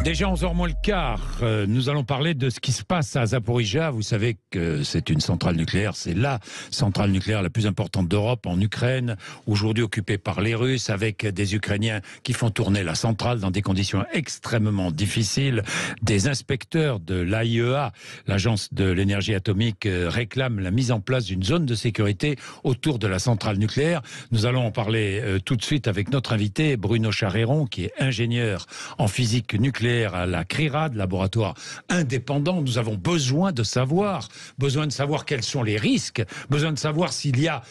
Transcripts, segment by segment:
Déjà 11h moins le quart, nous allons parler de ce qui se passe à Zaporijia. Vous savez que c'est une centrale nucléaire, c'est la centrale nucléaire la plus importante d'Europe en Ukraine, aujourd'hui occupée par les Russes, avec des Ukrainiens qui font tourner la centrale dans des conditions extrêmement difficiles. Des inspecteurs de l'AIEA, l'agence de l'énergie atomique, réclament la mise en place d'une zone de sécurité autour de la centrale nucléaire. Nous allons en parler tout de suite avec notre invité, Bruno Chareyron, qui est ingénieur en physique nucléaire à la CRIRAD, laboratoire indépendant. Nous avons besoin de savoir quels sont les risques, besoin de savoir s'il y a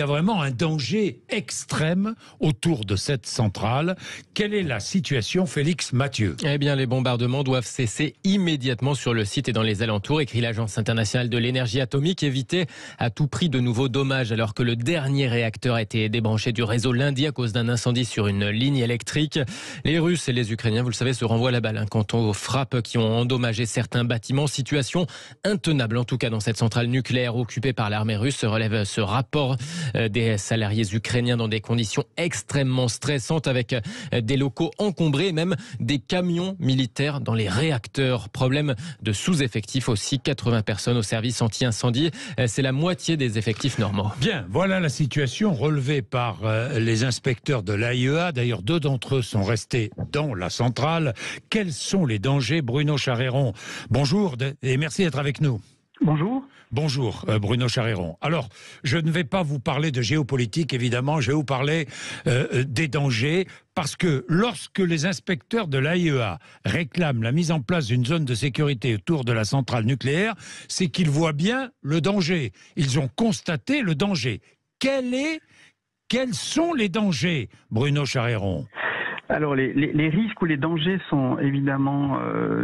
vraiment un danger extrême autour de cette centrale. Quelle est la situation, Félix Mathieu? Eh bien, les bombardements doivent cesser immédiatement sur le site et dans les alentours, écrit l'Agence internationale de l'énergie atomique. Éviter à tout prix de nouveaux dommages, alors que le dernier réacteur a été débranché du réseau lundi à cause d'un incendie sur une ligne électrique. Les Russes et les Ukrainiens, vous le savez, se renvoient la balle quant aux frappes qui ont endommagé certains bâtiments. Situation intenable, en tout cas, dans cette centrale nucléaire occupée par l'armée russe, relève ce rapport des salariés ukrainiens dans des conditions extrêmement stressantes, avec des locaux encombrés et même des camions militaires dans les réacteurs. Problème de sous-effectifs aussi, 80 personnes au service anti-incendie. C'est la moitié des effectifs normaux. Bien, voilà la situation relevée par les inspecteurs de l'AIEA. D'ailleurs, 2 d'entre eux sont restés dans la centrale. Quels sont les dangers, Bruno Chareyron? Bonjour et merci d'être avec nous. Bonjour. Bonjour Bruno Chareyron. Alors, je ne vais pas vous parler de géopolitique, évidemment, je vais vous parler des dangers, parce que lorsque les inspecteurs de l'AIEA réclament la mise en place d'une zone de sécurité autour de la centrale nucléaire, c'est qu'ils voient bien le danger. Ils ont constaté le danger. Quels sont les dangers, Bruno Chareyron? Alors, les risques ou les dangers sont évidemment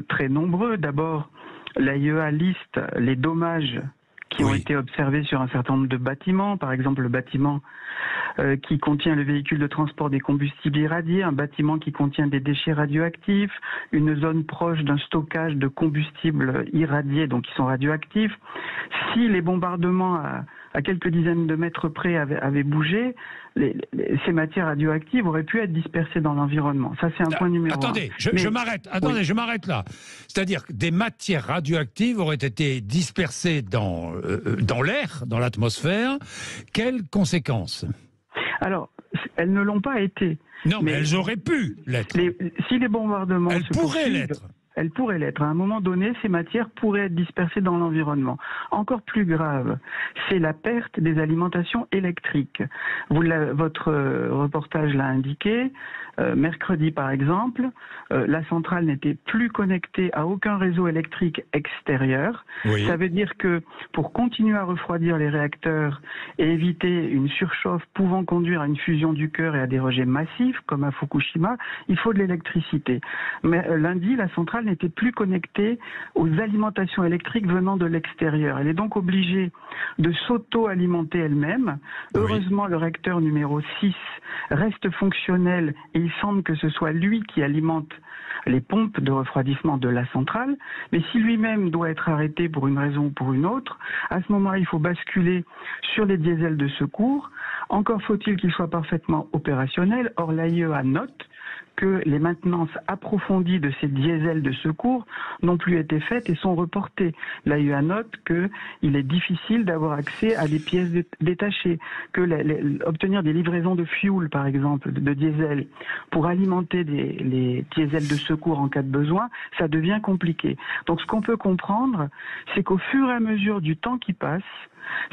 très nombreux. D'abord, l'AIEA liste les dommages qui ont été observés sur un certain nombre de bâtiments. Par exemple, le bâtiment qui contient le véhicule de transport des combustibles irradiés, un bâtiment qui contient des déchets radioactifs, une zone proche d'un stockage de combustibles irradiés, donc qui sont radioactifs. Si les bombardements à quelques dizaines de mètres près avaient bougé, ces matières radioactives auraient pu être dispersées dans l'environnement. Ça, c'est un point numéro 1. Attendez, je m'arrête là. C'est-à-dire que des matières radioactives auraient été dispersées dans l'air, dans l'atmosphère. Quelles conséquences? Alors, elles ne l'ont pas été. Non, mais elles auraient pu l'être. Si les bombardements elles pourraient l'être. À un moment donné, ces matières pourraient être dispersées dans l'environnement. Encore plus grave, c'est la perte des alimentations électriques. Votre reportage l'a indiqué. Mercredi, par exemple, la centrale n'était plus connectée à aucun réseau électrique extérieur. Oui. Ça veut dire que pour continuer à refroidir les réacteurs et éviter une surchauffe pouvant conduire à une fusion du cœur et à des rejets massifs, comme à Fukushima, il faut de l'électricité. Mais lundi, la centrale n'était plus connectée aux alimentations électriques venant de l'extérieur. Elle est donc obligée de s'auto-alimenter elle-même. Oui. Heureusement, le réacteur numéro 6 reste fonctionnel et il semble que ce soit lui qui alimente les pompes de refroidissement de la centrale. Mais si lui-même doit être arrêté pour une raison ou pour une autre, à ce moment-là, il faut basculer sur les diesels de secours. Encore faut-il qu'ils soient parfaitement opérationnels. Or, l'AIEA note que les maintenances approfondies de ces diesels de secours n'ont plus été faites et sont reportées. L'AIEA note qu'il est difficile d'avoir accès à des pièces détachées, que obtenir des livraisons de fuel, par exemple, de diesel, pour alimenter les diesels de secours en cas de besoin, ça devient compliqué. Donc ce qu'on peut comprendre, c'est qu'au fur et à mesure du temps qui passe,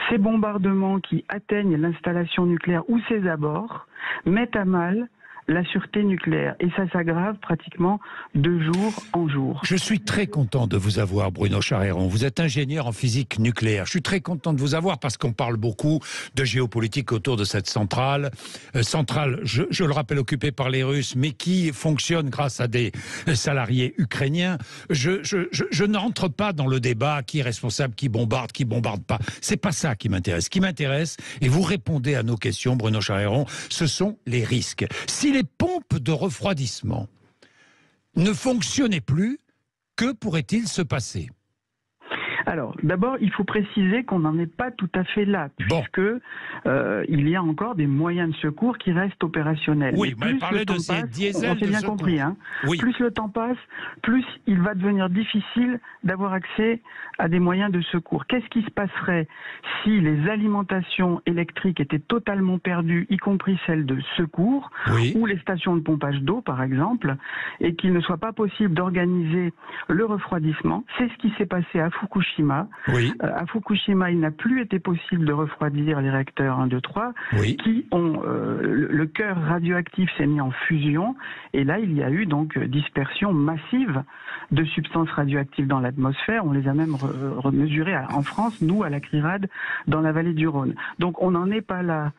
ces bombardements qui atteignent l'installation nucléaire ou ses abords mettent à mal la sûreté nucléaire. Et ça s'aggrave pratiquement de jour en jour. Je suis très content de vous avoir, Bruno Chareyron. Vous êtes ingénieur en physique nucléaire. Je suis très content de vous avoir parce qu'on parle beaucoup de géopolitique autour de cette centrale. Centrale, je le rappelle, occupée par les Russes, mais qui fonctionne grâce à des salariés ukrainiens. Je n'entre pas dans le débat qui est responsable, qui bombarde pas. C'est pas ça qui m'intéresse. Ce qui m'intéresse, et vous répondez à nos questions, Bruno Chareyron, ce sont les risques. Si les pompes de refroidissement ne fonctionnaient plus, que pourrait-il se passer? Alors, d'abord, il faut préciser qu'on n'en est pas tout à fait là, puisque il y a encore des moyens de secours qui restent opérationnels. Oui, mais parlez de ces diesels on s'est bien compris, hein. Oui. Plus le temps passe, plus il va devenir difficile d'avoir accès à des moyens de secours. Qu'est-ce qui se passerait si les alimentations électriques étaient totalement perdues, y compris celles de secours, ou les stations de pompage d'eau, par exemple, et qu'il ne soit pas possible d'organiser le refroidissement? C'est ce qui s'est passé à Fukushima. À Fukushima, il n'a plus été possible de refroidir les réacteurs 1, 2, 3, qui ont le cœur radioactif s'est mis en fusion, et là il y a eu donc dispersion massive de substances radioactives dans l'atmosphère. On les a même mesurées en France, nous à la CRIRAD, dans la vallée du Rhône. Donc on n'en est pas là.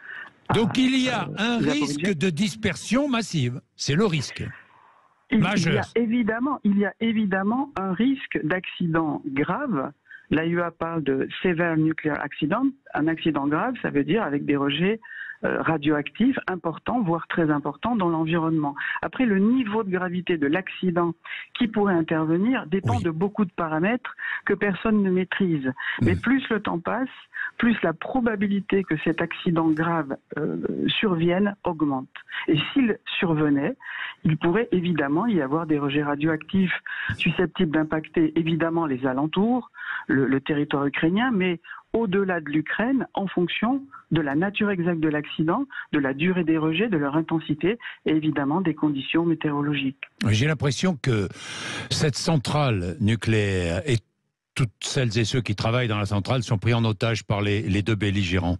Donc il y a un risque de dispersion massive, c'est le risque. Il y a évidemment un risque d'accident grave. L'AIEA parle de severe nuclear accident. Un accident grave, ça veut dire avec des rejets radioactifs importants, voire très importants dans l'environnement. Après, le niveau de gravité de l'accident qui pourrait intervenir dépend de beaucoup de paramètres que personne ne maîtrise. Mais plus le temps passe, plus la probabilité que cet accident grave survienne augmente. Et s'il survenait, il pourrait évidemment y avoir des rejets radioactifs susceptibles d'impacter évidemment les alentours, le territoire ukrainien, mais au-delà de l'Ukraine, en fonction de la nature exacte de l'accident, de la durée des rejets, de leur intensité et évidemment des conditions météorologiques. J'ai l'impression que cette centrale nucléaire et toutes celles et ceux qui travaillent dans la centrale sont pris en otage par les deux belligérants.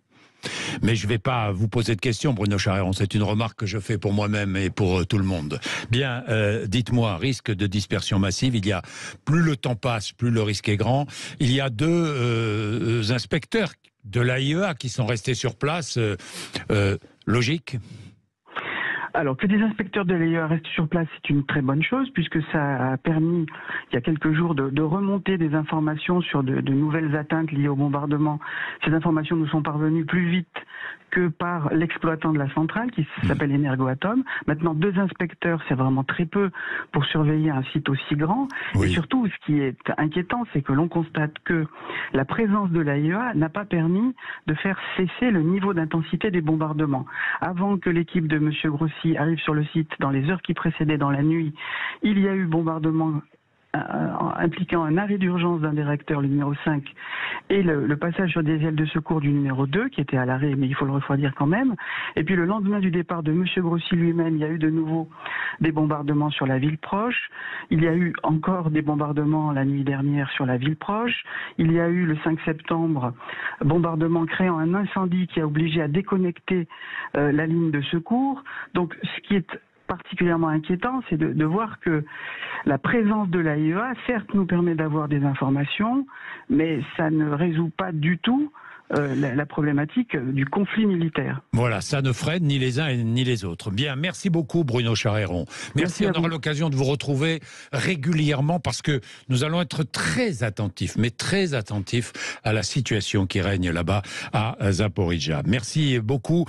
Mais je ne vais pas vous poser de questions, Bruno Charéron, c'est une remarque que je fais pour moi-même et pour tout le monde. Bien, dites-moi, risque de dispersion massive, il y a, plus le temps passe, plus le risque est grand. Il y a deux inspecteurs de l'AIEA qui sont restés sur place, logique ? Alors, que des inspecteurs de l'AIEA restent sur place, c'est une très bonne chose, puisque ça a permis, il y a quelques jours, de remonter des informations sur de nouvelles atteintes liées au bombardement. Ces informations nous sont parvenues plus vite que par l'exploitant de la centrale, qui s'appelle Energoatom. Maintenant, 2 inspecteurs, c'est vraiment très peu pour surveiller un site aussi grand. Et surtout, ce qui est inquiétant, c'est que l'on constate que la présence de l'AIEA n'a pas permis de faire cesser le niveau d'intensité des bombardements. Avant que l'équipe de M. Grossi arrive sur le site, dans les heures qui précédaient, dans la nuit, il y a eu bombardement impliquant un arrêt d'urgence d'un des réacteurs, le numéro 5, et le passage sur des ailes de secours du numéro 2, qui était à l'arrêt, mais il faut le refroidir quand même. Et puis le lendemain du départ de M. Grossi lui-même, il y a eu de nouveau des bombardements sur la ville proche. Il y a eu encore des bombardements la nuit dernière sur la ville proche. Il y a eu le 5 septembre, bombardement créant un incendie qui a obligé à déconnecter la ligne de secours. Donc ce qui est particulièrement inquiétant, c'est de voir que la présence de l'AIEA, certes, nous permet d'avoir des informations, mais ça ne résout pas du tout la problématique du conflit militaire. Voilà, ça ne freine ni les uns ni les autres. Bien, merci beaucoup Bruno Charéron. Merci, on aura l'occasion de vous retrouver régulièrement parce que nous allons être très attentifs, mais très attentifs à la situation qui règne là-bas à Zaporijia. Merci beaucoup.